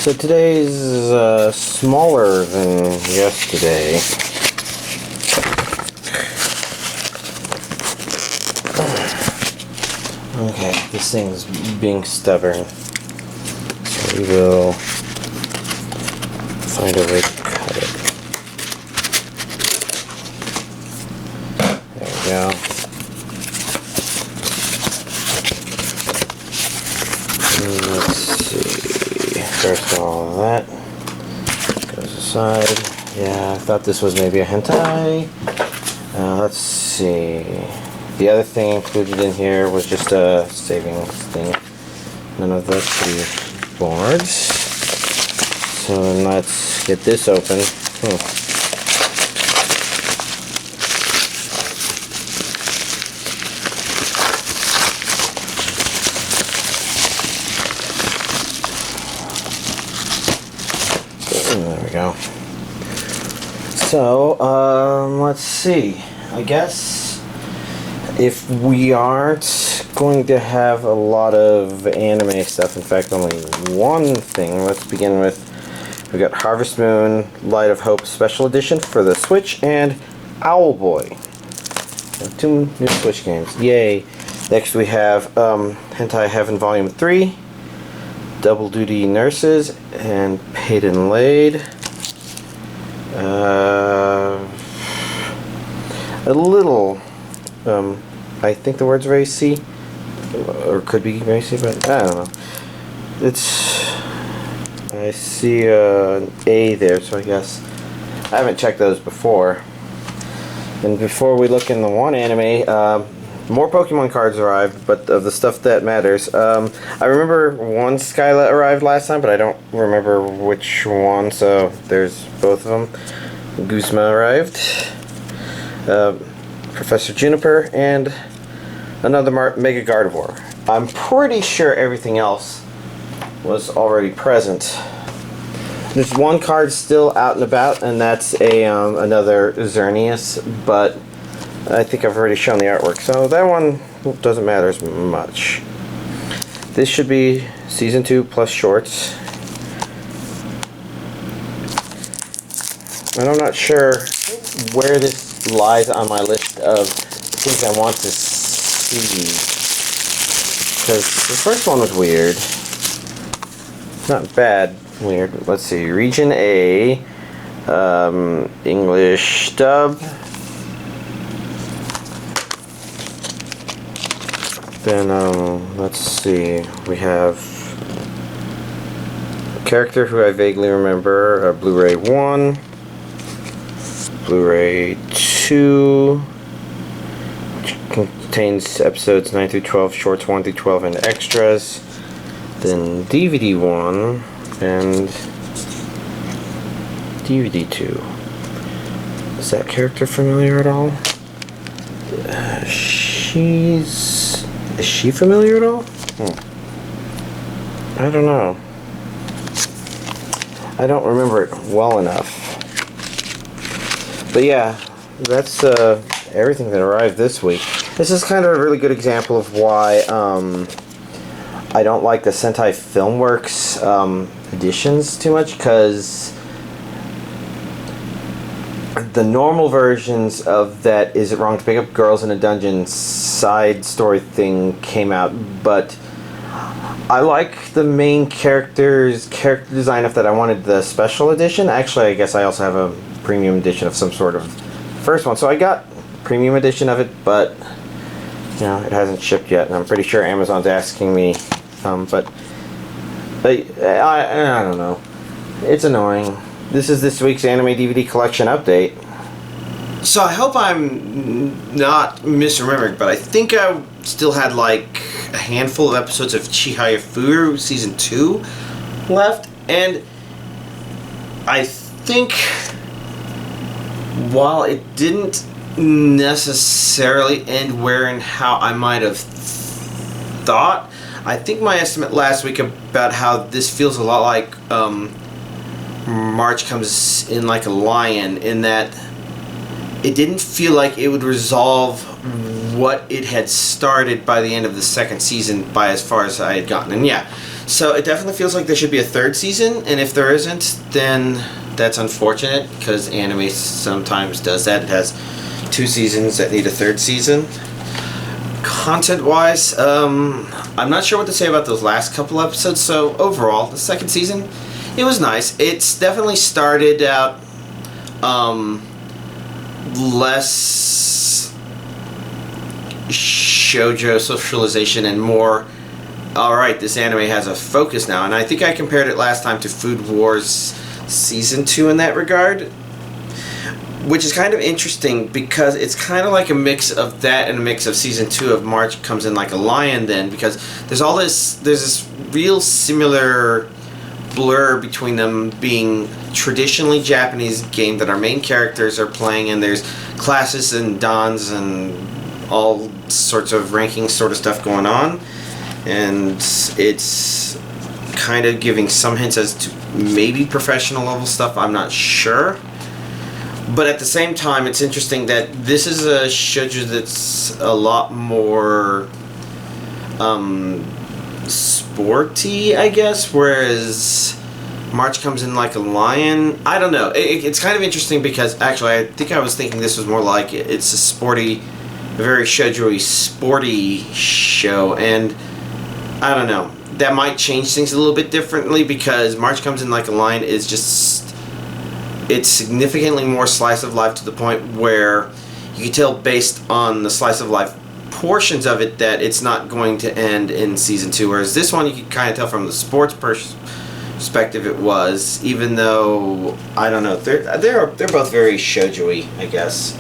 So today's smaller than yesterday. Okay, this thing's being stubborn. So we will find a way to cut it. There we go. Let's see. First of all, that goes aside. Yeah, I thought this was maybe a hentai. Let's see. The other thing included in here was just a savings thing. None of the boards. So let's get this open. There we go. So, let's see. I guess if we aren't going to have a lot of anime stuff, in fact only one thing, let's begin with, we got Harvest Moon Light of Hope Special Edition for the Switch and Owlboy. So 2 new Switch games. Yay. Next we have Hentai Heaven Volume 3, Double Duty Nurses, and Paid and Laid. A little, I think the word's racy, or could be racy, but I don't know. I see an A there, so I guess I haven't checked those before. And before we look in the one anime, more Pokemon cards arrived, but of the stuff that matters. I remember one Skyla arrived last time, but I don't remember which one, so there's both of them. Guzma arrived. Professor Juniper, and another Mega Gardevoir. I'm pretty sure everything else was already present. There's one card still out and about, and that's a another Xerneas, but I think I've already shown the artwork, so that one doesn't matter as much. This should be Season 2 plus shorts. And I'm not sure where this lies on my list of things I want to see, because the first one was weird. Not bad, weird. Let's see, Region A, English dub. Then let's see, we have a character who I vaguely remember, Blu-ray 1, Blu-ray 2, which contains episodes 9 through 12, shorts 1 through 12, and extras. Then DVD 1 and DVD 2. Is that character familiar at all? Is she familiar at all? I don't know. I don't remember it well enough. But yeah, that's everything that arrived this week. This is kind of a really good example of why I don't like the Sentai Filmworks editions too much, because the normal versions of that Is It Wrong to Pick Up Girls in a Dungeon side story thing came out, but I like the main character design enough that I wanted the special edition. Actually, I guess I also have a premium edition of some sort of first one, so I got premium edition of it, but you know, it hasn't shipped yet, and I'm pretty sure Amazon's asking me, but I don't know. It's annoying. This is this week's anime DVD collection update. So I hope I'm not misremembering, but I think I still had like a handful of episodes of Chihaya Furu Season 2 left, and I think while it didn't necessarily end where and how I might have thought, I think my estimate last week about how this feels a lot like March Comes in Like a Lion, in that it didn't feel like it would resolve what it had started by the end of the second season, by as far as I had gotten. And yeah, so it definitely feels like there should be a third season, and if there isn't, then that's unfortunate, because anime sometimes does that. It has 2 seasons that need a third season. Content-wise, I'm not sure what to say about those last couple episodes, so overall, the second season, it was nice. It's definitely started out less shoujo socialization and more, alright, this anime has a focus now. And I think I compared it last time to Food Wars Season 2 in that regard, which is kind of interesting because it's kind of like a mix of that and a mix of Season 2 of March Comes In Like a Lion then, because there's this real similar blur between them being traditionally Japanese game that our main characters are playing, and there's classes and dans and all sorts of ranking sort of stuff going on, and it's kind of giving some hints as to maybe professional level stuff, I'm not sure. But at the same time, it's interesting that this is a shoujo that's a lot more sporty, I guess, whereas March Comes In Like a Lion, I don't know. It's kind of interesting because actually I think I was thinking this was more like it's a sporty, a very shoujo-y, sporty show, and I don't know. That might change things a little bit differently because March Comes In Like a Lion is just, it's significantly more slice of life to the point where you can tell based on the slice of life portions of it that it's not going to end in Season 2, whereas this one you can kind of tell from the sports perspective it was, even though, I don't know, they're both very shoujo-y, I guess.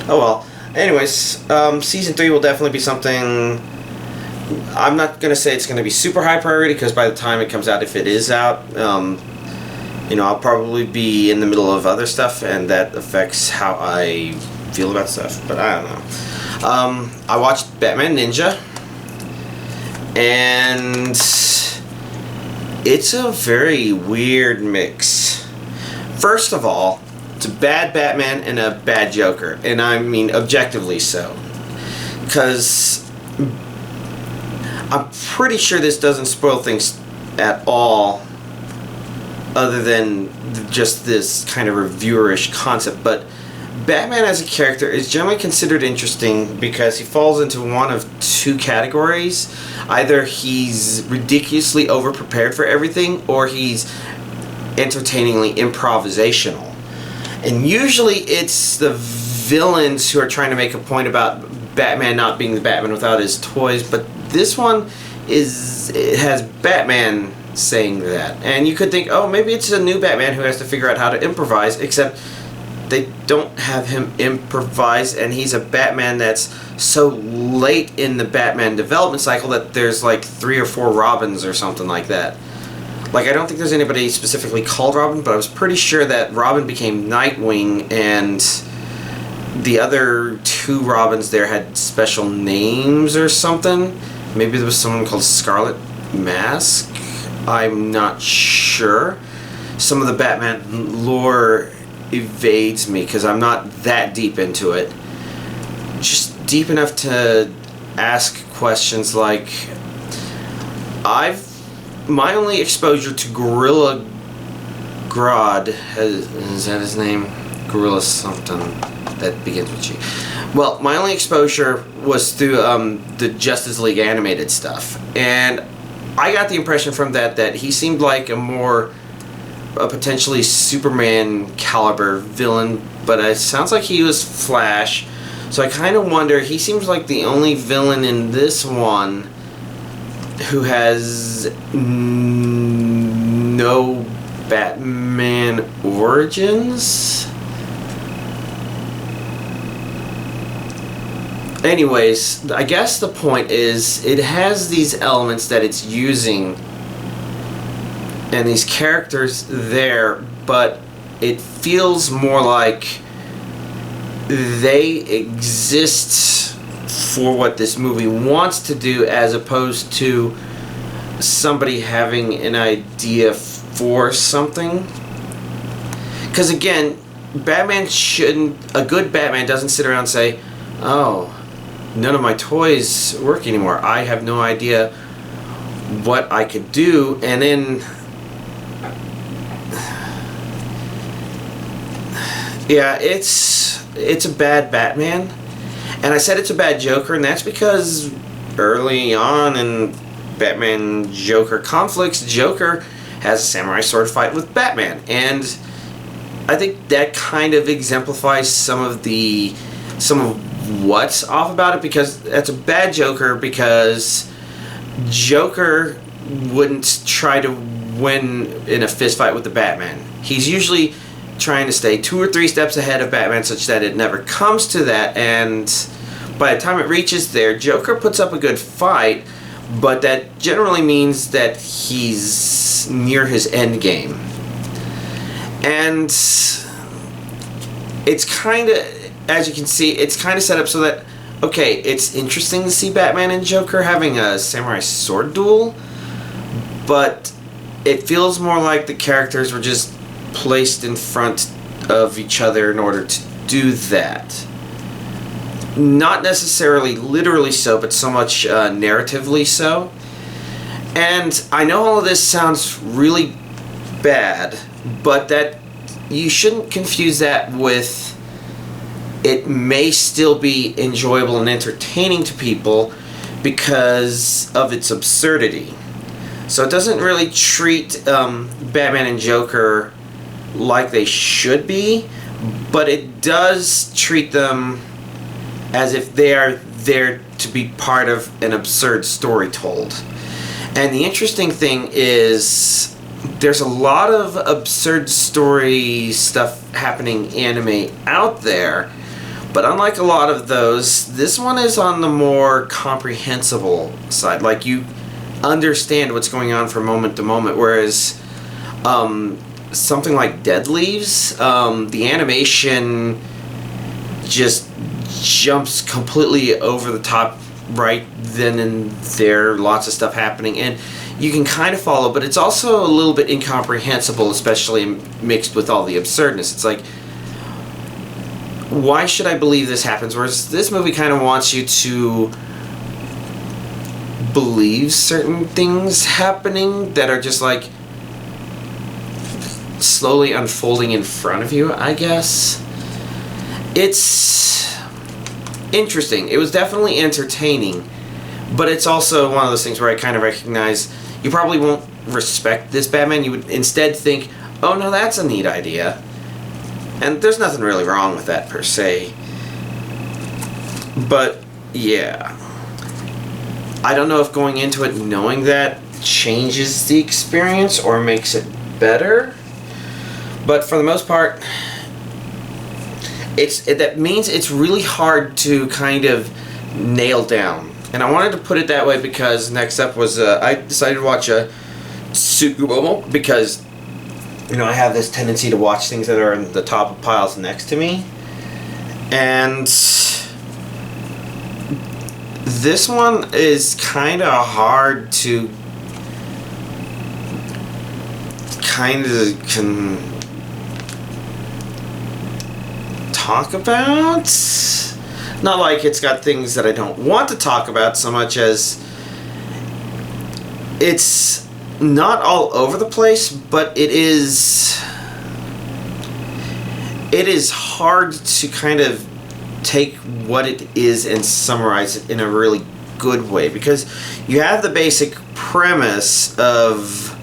Oh well. Anyways, Season 3 will definitely be something. I'm not going to say it's going to be super high priority, because by the time it comes out, if it is out, you know, I'll probably be in the middle of other stuff, and that affects how I feel about stuff, but I don't know. I watched Batman Ninja, and it's a very weird mix. First of all, it's a bad Batman and a bad Joker, and I mean objectively so, because I'm pretty sure this doesn't spoil things at all, other than just this kind of reviewerish concept. But Batman as a character is generally considered interesting because he falls into one of 2 categories. Either he's ridiculously overprepared for everything, or he's entertainingly improvisational. And usually it's the villains who are trying to make a point about Batman not being the Batman without his toys, but this one it has Batman saying that. And you could think, oh, maybe it's a new Batman who has to figure out how to improvise, except they don't have him improvise, and he's a Batman that's so late in the Batman development cycle that there's like 3 or 4 Robins or something like that. Like, I don't think there's anybody specifically called Robin, but I was pretty sure that Robin became Nightwing, and the other 2 Robins there had special names or something. Maybe there was someone called Scarlet Mask. I'm not sure. Some of the Batman lore evades me because I'm not that deep into it. Just deep enough to ask questions like, my only exposure to Gorilla Grodd is that his name? Gorilla something that begins with G. Well, my only exposure was through the Justice League animated stuff, and I got the impression from that he seemed like a potentially Superman caliber villain, but it sounds like he was Flash, so I kind of wonder, he seems like the only villain in this one who has no Batman origins. Anyways, I guess the point is it has these elements that it's using and these characters there, but it feels more like they exist for what this movie wants to do, as opposed to somebody having an idea for something. Because again, a good Batman doesn't sit around and say, oh, none of my toys work anymore. I have no idea what I could do. And then, yeah, it's a bad Batman. And I said it's a bad Joker, and that's because early on in Batman Joker conflicts, Joker has a samurai sword fight with Batman, and I think that kind of exemplifies some of what's off about it, because that's a bad Joker, because Joker wouldn't try to win in a fist fight with the Batman. He's usually trying to stay 2 or 3 steps ahead of Batman such that it never comes to that, and by the time it reaches there, Joker puts up a good fight, but that generally means that he's near his end game. And it's kind of, as you can see, it's kind of set up so that, okay, it's interesting to see Batman and Joker having a samurai sword duel, but it feels more like the characters were just placed in front of each other in order to do that. Not necessarily literally so, but so much narratively so. And I know all of this sounds really bad, but that you shouldn't confuse that with it may still be enjoyable and entertaining to people because of its absurdity. So it doesn't really treat Batman and Joker like they should be, but it does treat them as if they are there to be part of an absurd story told. And the interesting thing is there's a lot of absurd story stuff happening anime out there, but unlike a lot of those, this one is on the more comprehensible side. Like, you understand what's going on from moment to moment, whereas something like Dead Leaves, the animation just jumps completely over the top right then and there, lots of stuff happening, and you can kind of follow, but it's also a little bit incomprehensible, especially mixed with all the absurdness. It's like, why should I believe this happens? Whereas this movie kind of wants you to believe certain things happening that are just like slowly unfolding in front of you, I guess. It's interesting. It was definitely entertaining, but it's also one of those things where I kind of recognize you probably won't respect this Batman. You would instead think, oh no, that's a neat idea. And there's nothing really wrong with that per se. But yeah, I don't know if going into it knowing that changes the experience or makes it better. But for the most part, that means it's really hard to kind of nail down. And I wanted to put it that way because next up was I decided to watch a Tsukumomo, because I have this tendency to watch things that are in the top of piles next to me. And this one is kind of hard to talk about. Not like it's got things that I don't want to talk about so much as it's not all over the place, but it is hard to kind of take what it is and summarize it in a really good way, because you have the basic premise of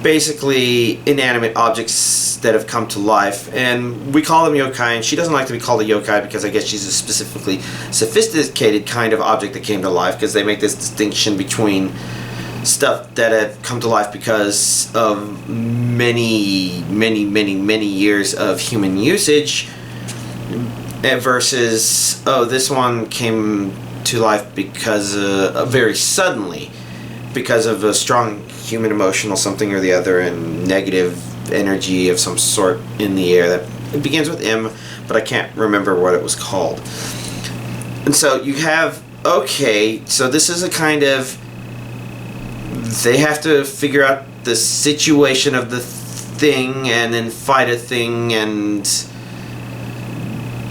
basically inanimate objects that have come to life, and we call them yokai, and she doesn't like to be called a yokai because I guess she's a specifically sophisticated kind of object that came to life, because they make this distinction between stuff that have come to life because of many years of human usage versus, oh, this one came to life because very suddenly because of a strong human emotional something or the other and negative energy of some sort in the air. That it begins with M, but I can't remember what it was called. And so you have, okay, so this is a kind of, they have to figure out the situation of the thing and then fight a thing, and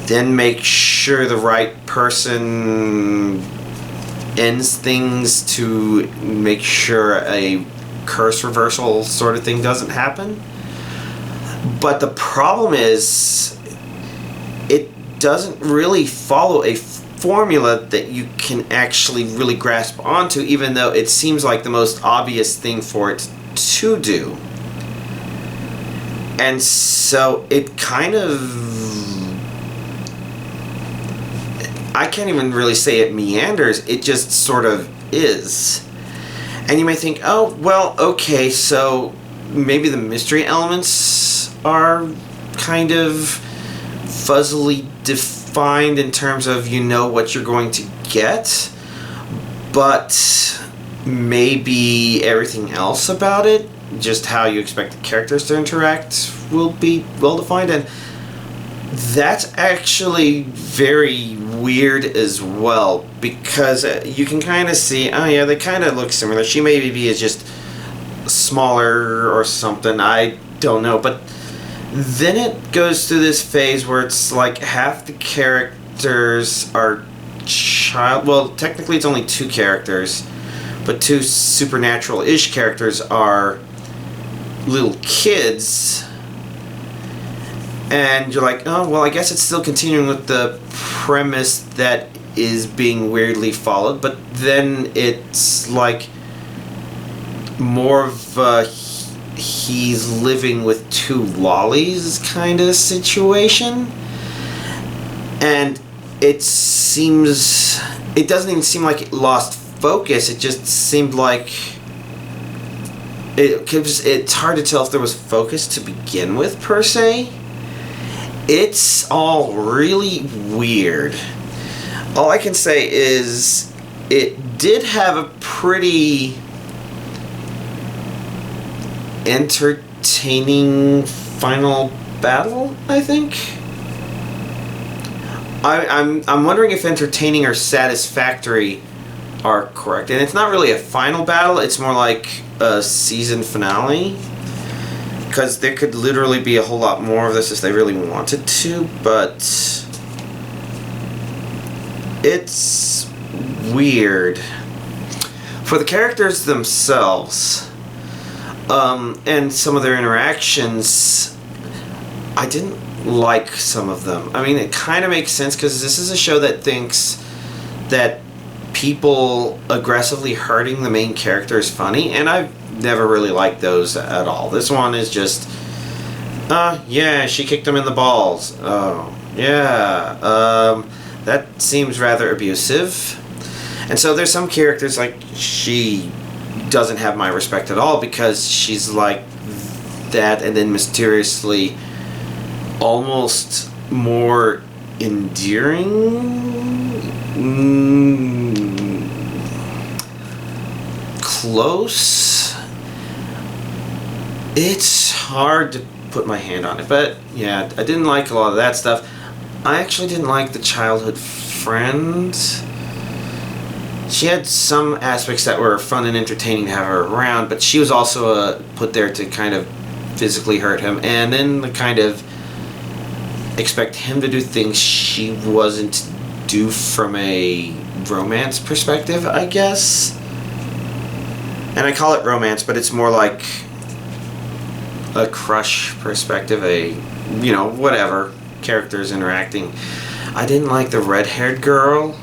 then make sure the right person ends things to make sure a curse reversal sort of thing doesn't happen. But the problem is, it doesn't really follow a formula that you can actually really grasp onto, even though it seems like the most obvious thing for it to do. And so it kind of... I can't even really say it meanders, it just sort of is. And you may think, oh, well, okay, so maybe the mystery elements are kind of fuzzily defined in terms of you know what you're going to get, but maybe everything else about it, just how you expect the characters to interact, will be well defined. And that's actually very weird as well, because you can kind of see, oh yeah, they kind of look similar. She maybe is just smaller or something, I don't know. But then it goes through this phase where it's like half the characters are well, technically it's only 2 characters, but 2 supernatural-ish characters are little kids. And you're like, oh, well, I guess it's still continuing with the premise that is being weirdly followed, but then it's like more of a he's living with 2 lollies kind of situation. And it seems, it doesn't even seem like it lost focus, it just seemed like it's hard to tell if there was focus to begin with, per se. It's all really weird. All I can say is it did have a pretty entertaining final battle, I think. I'm wondering if entertaining or satisfactory are correct. And it's not really a final battle, it's more like a season finale. Because there could literally be a whole lot more of this if they really wanted to, but it's weird. For the characters themselves, and some of their interactions, I didn't like some of them. I mean, it kind of makes sense because this is a show that thinks that people aggressively hurting the main character is funny, and I've never really liked those at all. This one is just, yeah, she kicked him in the balls. Oh, yeah, that seems rather abusive. And so there's some characters, like, she doesn't have my respect at all because she's like that, and then mysteriously almost more endearing. Close. It's hard to put my hand on it, but yeah, I didn't like a lot of that stuff. I actually didn't like the childhood friend. She had some aspects that were fun and entertaining to have her around, but she was also put there to kind of physically hurt him, and then the kind of expect him to do things she wasn't due from a romance perspective, I guess. And I call it romance, but it's more like a crush perspective, you know, whatever, characters interacting. I didn't like the red-haired girl.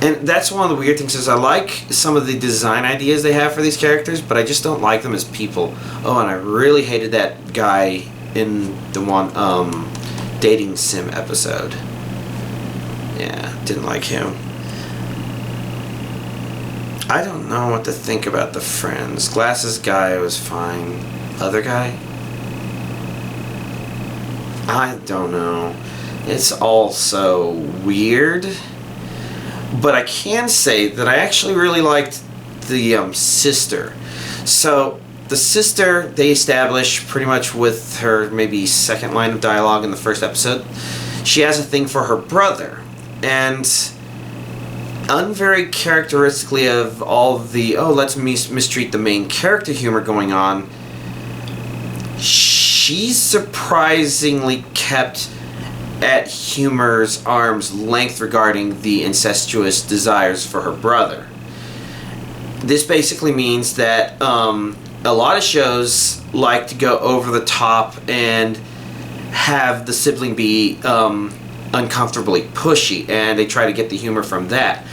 And that's one of the weird things is I like some of the design ideas they have for these characters, but I just don't like them as people. Oh, and I really hated that guy in the one dating sim episode. Yeah, didn't like him. I don't know what to think about the friends. Glasses guy was fine. Other guy? I don't know. It's all so weird. But I can say that I actually really liked the sister. So the sister, they establish pretty much with her maybe second line of dialogue in the first episode, she has a thing for her brother. And unvery characteristically of all the, oh, let's mistreat the main character humor going on, she's surprisingly kept at humor's arm's length regarding the incestuous desires for her brother. This basically means that a lot of shows like to go over the top and have the sibling be uncomfortably pushy, and they try to get the humor from that.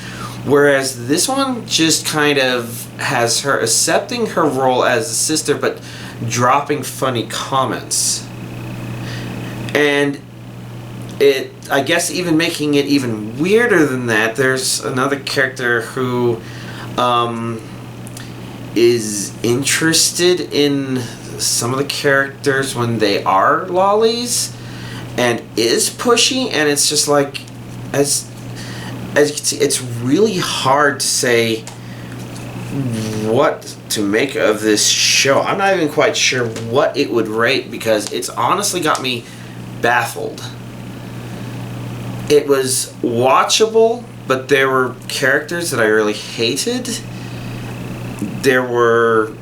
Whereas this one just kind of has her accepting her role as a sister, but dropping funny comments. And I guess even making it even weirder than that, there's another character who is interested in some of the characters when they are lollies and is pushy, and it's just like, as you can see, it's really hard to say what to make of this show. I'm not even quite sure what it would rate, because it's honestly got me baffled. It was watchable, but there were characters that I really hated. There were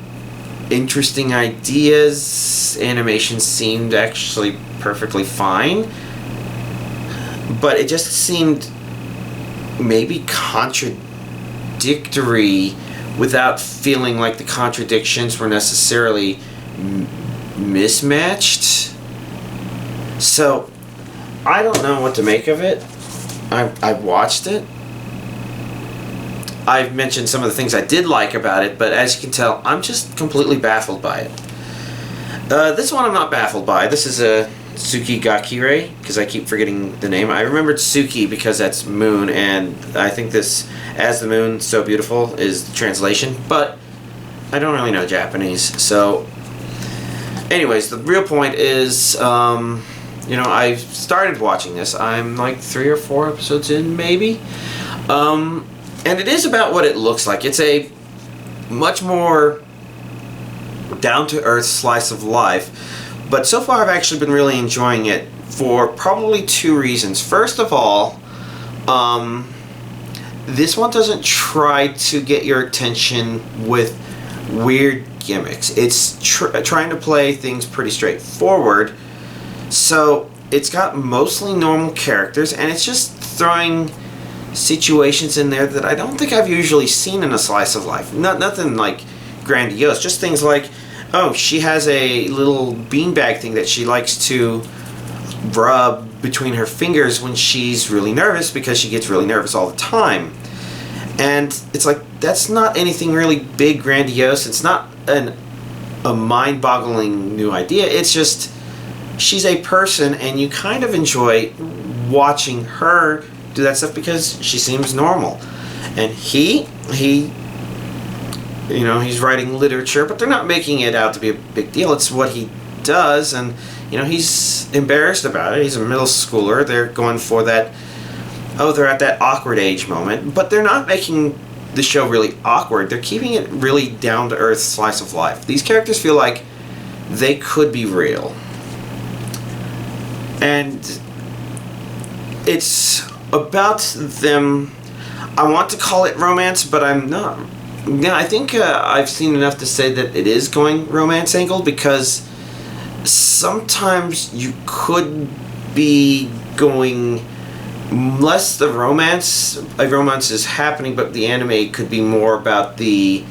interesting ideas. Animation seemed actually perfectly fine, but it just seemed maybe contradictory without feeling like the contradictions were necessarily mismatched. So I don't know what to make of it. I've watched it. I've mentioned some of the things I did like about it, but as you can tell, I'm just completely baffled by it. This one I'm not baffled by. This is a Tsuki Gakire, because I keep forgetting the name. I remembered Tsuki because that's moon, and I think this, As the Moon, So Beautiful, is the translation, but I don't really know Japanese. So anyways, the real point is, I started watching this. I'm like 3 or 4 episodes in, maybe. And it is about what it looks like. It's a much more down-to-earth slice of life. But so far I've actually been really enjoying it for probably 2 reasons. First of all, this one doesn't try to get your attention with weird gimmicks. It's trying to play things pretty straightforward. So it's got mostly normal characters, and it's just throwing situations in there that I don't think I've usually seen in a slice of life. Nothing like grandiose, just things like, oh, she has a little beanbag thing that she likes to rub between her fingers when she's really nervous, because she gets really nervous all the time. And it's like, that's not anything really big, grandiose. It's not a mind-boggling new idea. It's just, she's a person, and you kind of enjoy watching her do that stuff because she seems normal. And he's writing literature, but they're not making it out to be a big deal. It's what he does, and he's embarrassed about it. He's a middle schooler. They're going for that, they're at that awkward age moment, but they're not making the show really awkward. They're keeping it really down to earth slice of life. These characters feel like they could be real. And it's about them. I want to call it romance, but I'm not. Yeah, I think I've seen enough to say that it is going romance angle, because sometimes you could be going less a romance is happening, but the anime could be more about the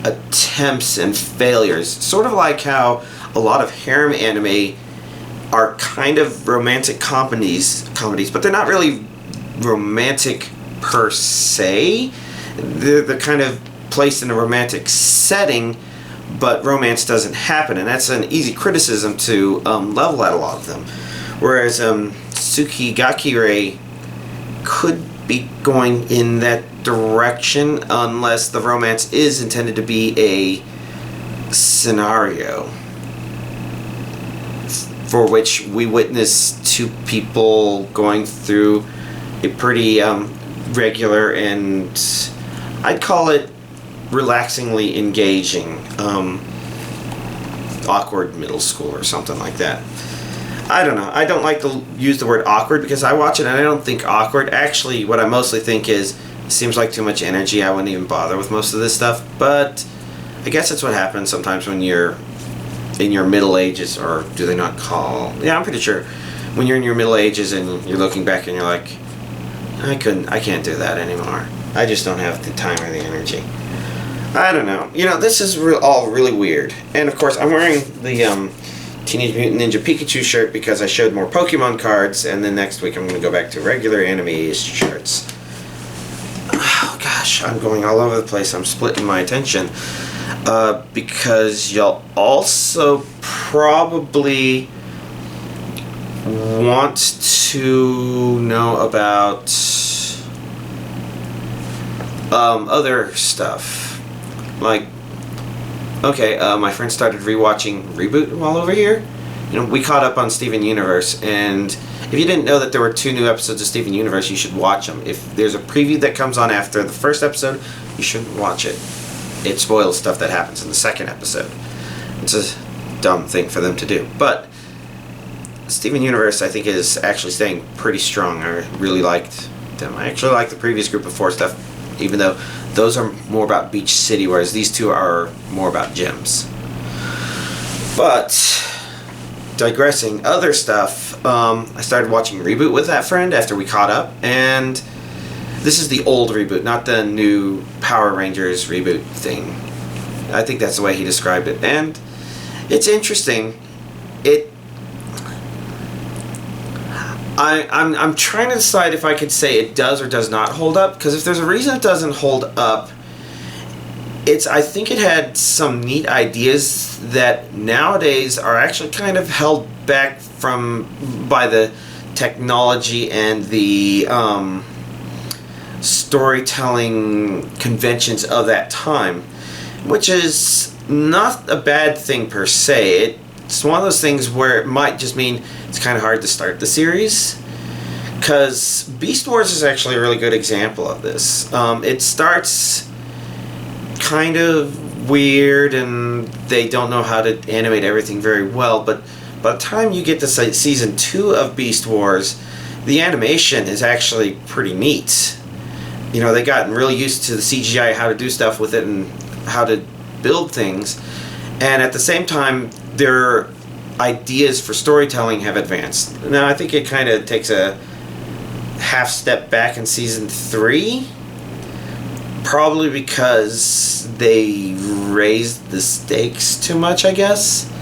attempts and failures. Sort of like how a lot of harem anime are kind of romantic comedies, but they're not really romantic per se. They're kind of placed in a romantic setting, but romance doesn't happen, and that's an easy criticism to level at a lot of them. Whereas Tsuki Gakire could be going in that direction, unless the romance is intended to be a scenario for which we witness 2 people going through a pretty regular and, I'd call it, relaxingly engaging awkward middle school or something like that. I don't know. I don't like to use the word awkward, because I watch it and I don't think awkward. Actually, what I mostly think is, it seems like too much energy. I wouldn't even bother with most of this stuff. But I guess that's what happens sometimes when you're in your middle ages, or do they not call? Yeah, I'm pretty sure. when you're in your middle ages and you're looking back and you're like, I can't do that anymore. I just don't have the time or the energy. I don't know. This is all really weird. And of course, I'm wearing the Teenage Mutant Ninja Pikachu shirt because I showed more Pokemon cards, and then next week I'm going to go back to regular anime shirts. Oh gosh, I'm going all over the place. I'm splitting my attention. Because you'll also probably want to know about other stuff. Like, okay, my friend started rewatching Reboot while over here. We caught up on Steven Universe, and if you didn't know that there were 2 new episodes of Steven Universe, you should watch them. If there's a preview that comes on after the first episode, you shouldn't watch it. It spoils stuff that happens in the second episode. It's a dumb thing for them to do. But Steven Universe, I think, is actually staying pretty strong. I really liked them. I actually like the previous group of 4 stuff, even though those are more about Beach City, whereas these 2 are more about gyms. But digressing, other stuff, I started watching Reboot with that friend after we caught up, and this is the old Reboot, not the new Power Rangers reboot thing. I think that's the way he described it, and it's interesting. I'm trying to decide if I could say it does or does not hold up, because if there's a reason it doesn't hold up, I think it had some neat ideas that nowadays are actually kind of held back by the technology and the storytelling conventions of that time, which is not a bad thing per se. It's one of those things where it might just mean it's kind of hard to start the series, because Beast Wars is actually a really good example of this. It starts kind of weird and they don't know how to animate everything very well, but by the time you get to season 2 of Beast Wars, the animation is actually pretty neat. They gotten really used to the CGI, how to do stuff with it and how to build things, and at the same time their ideas for storytelling have advanced. Now I think it kind of takes a half step back in season 3, probably because they raised the stakes too much, I guess,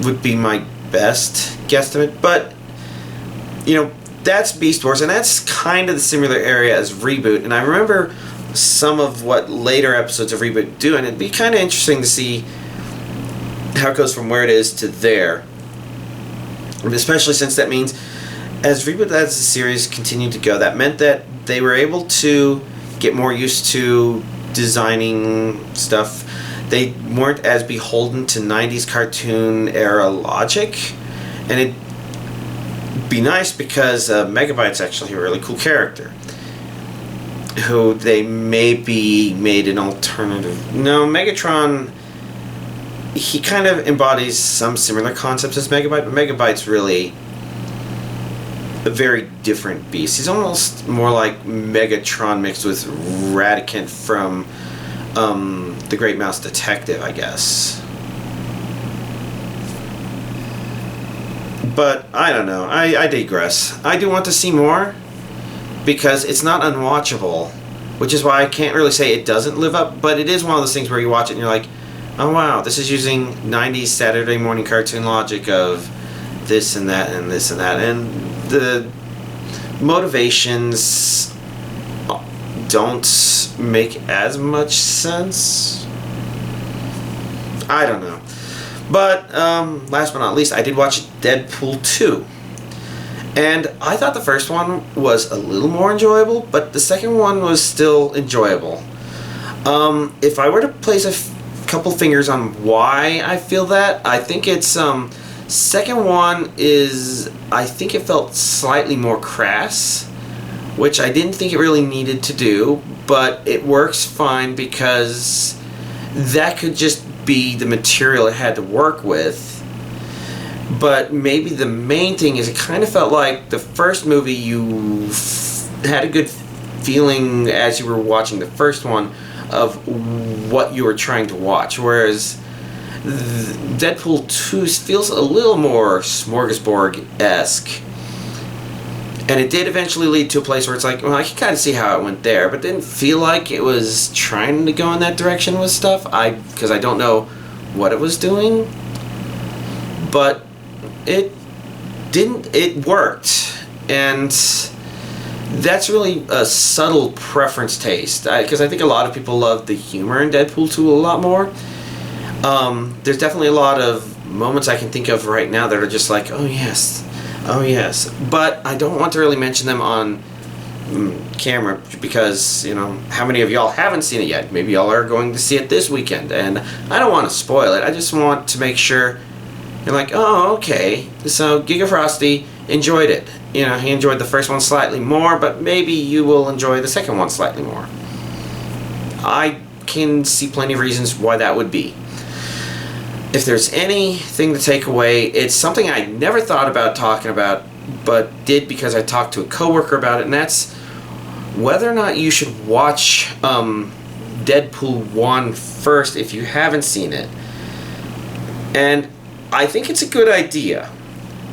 would be my best guesstimate. But that's Beast Wars, and that's kind of the similar area as Reboot, and I remember some of what later episodes of Reboot do, and it'd be kind of interesting to see how it goes from where it is to there, and especially since that means as Reboot as the series continued to go, that meant that they were able to get more used to designing stuff. They weren't as beholden to 90s cartoon era logic, and it'd be nice because Megabyte's actually a really cool character who they maybe made an alternative. No, Megatron, he kind of embodies some similar concepts as Megabyte, but Megabyte's really a very different beast. He's almost more like Megatron mixed with Radicant from The Great Mouse Detective, I guess. But I don't know. I digress. I do want to see more because it's not unwatchable, which is why I can't really say it doesn't live up, but it is one of those things where you watch it and you're like, oh wow, this is using 90s Saturday morning cartoon logic of this and that and this and that, and the motivations don't make as much sense. I don't know. But last but not least, I did watch Deadpool 2. And I thought the first one was a little more enjoyable, but the second one was still enjoyable. If I were to place a couple fingers on why I feel that, I think it's second one is, I think it felt slightly more crass, which I didn't think it really needed to do, but it works fine because that could just be the material it had to work with. But maybe the main thing is it kind of felt like the first movie you had a good feeling as you were watching the first one of what you were trying to watch, whereas Deadpool 2 feels a little more smorgasbord-esque. And it did eventually lead to a place where it's like, well, I can kind of see how it went there, but didn't feel like it was trying to go in that direction with stuff. Because I don't know what it was doing. But it didn't. It worked, and that's really a subtle preference taste. Because I think a lot of people love the humor in Deadpool 2 a lot more. There's definitely a lot of moments I can think of right now that are just like, oh yes. Oh yes, but I don't want to really mention them on camera because, you know, how many of y'all haven't seen it yet? Maybe y'all are going to see it this weekend, and I don't want to spoil it. I just want to make sure you're like, oh, okay, so Giga Frosty enjoyed it. You know, he enjoyed the first one slightly more, but maybe you will enjoy the second one slightly more. I can see plenty of reasons why that would be. If there's anything to take away, it's something I never thought about talking about, but did because I talked to a coworker about it, and that's whether or not you should watch Deadpool 1 first if you haven't seen it. And I think it's a good idea,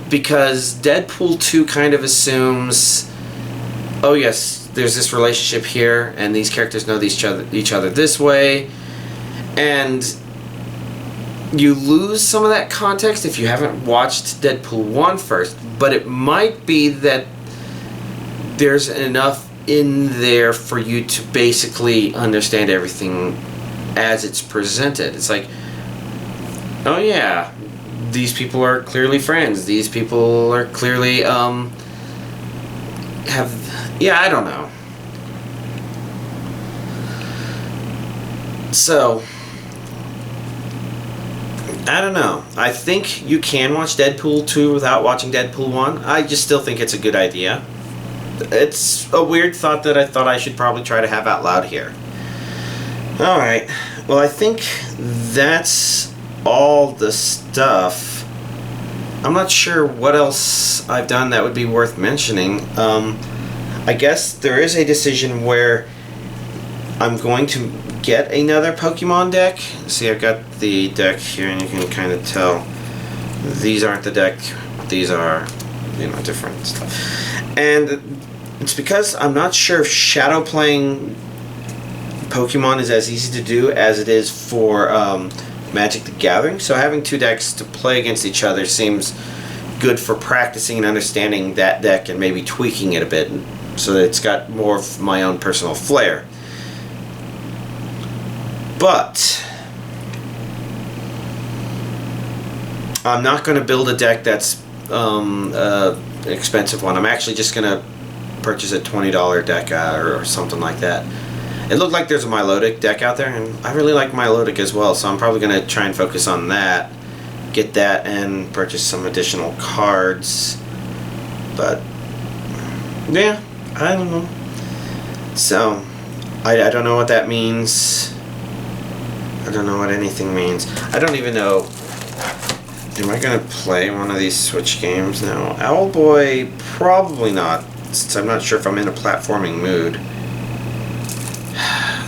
because Deadpool 2 kind of assumes, oh yes, there's this relationship here, and these characters know each other this way, and you lose some of that context if you haven't watched Deadpool 1 first, but it might be that there's enough in there for you to basically understand everything as it's presented. It's like, oh yeah, these people are clearly friends. These people are clearly, yeah, I don't know. So, I don't know. I think you can watch Deadpool 2 without watching Deadpool 1. I just still think it's a good idea. It's a weird thought that I thought I should probably try to have out loud here. Alright. Well, I think that's all the stuff. I'm not sure what else I've done that would be worth mentioning. I guess there is a decision where I'm going to get another Pokemon deck. See, I've got the deck here, and you can kind of tell these aren't the deck, these are, you know, different stuff. And it's because I'm not sure if shadow playing Pokemon is as easy to do as it is for Magic the Gathering. So having two decks to play against each other seems good for practicing and understanding that deck and maybe tweaking it a bit so that it's got more of my own personal flair. But I'm not going to build a deck that's an expensive one. I'm actually just going to purchase a $20 deck or something like that. It looked like there's a Milotic deck out there, and I really like Milotic as well, so I'm probably going to try and focus on that, get that, and purchase some additional cards. But, yeah, I don't know. So, I don't know what that means. I don't know what anything means. I don't even know. Am I going to play one of these Switch games now? Owlboy, probably not, since I'm not sure if I'm in a platforming mood.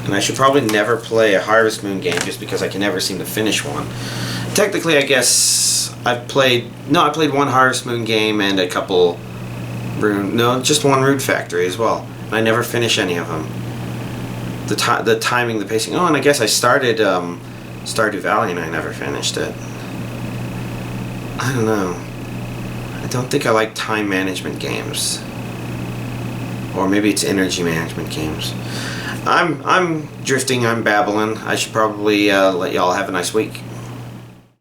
And I should probably never play a Harvest Moon game just because I can never seem to finish one. Technically, I guess I played one Harvest Moon game and a couple just one Rune Factory as well. And I never finish any of them. The timing, the pacing. Oh, and I guess I started Stardew Valley and I never finished it. I don't know. I don't think I like time management games. Or maybe it's energy management games. I'm drifting, I'm babbling. I should probably let y'all have a nice week.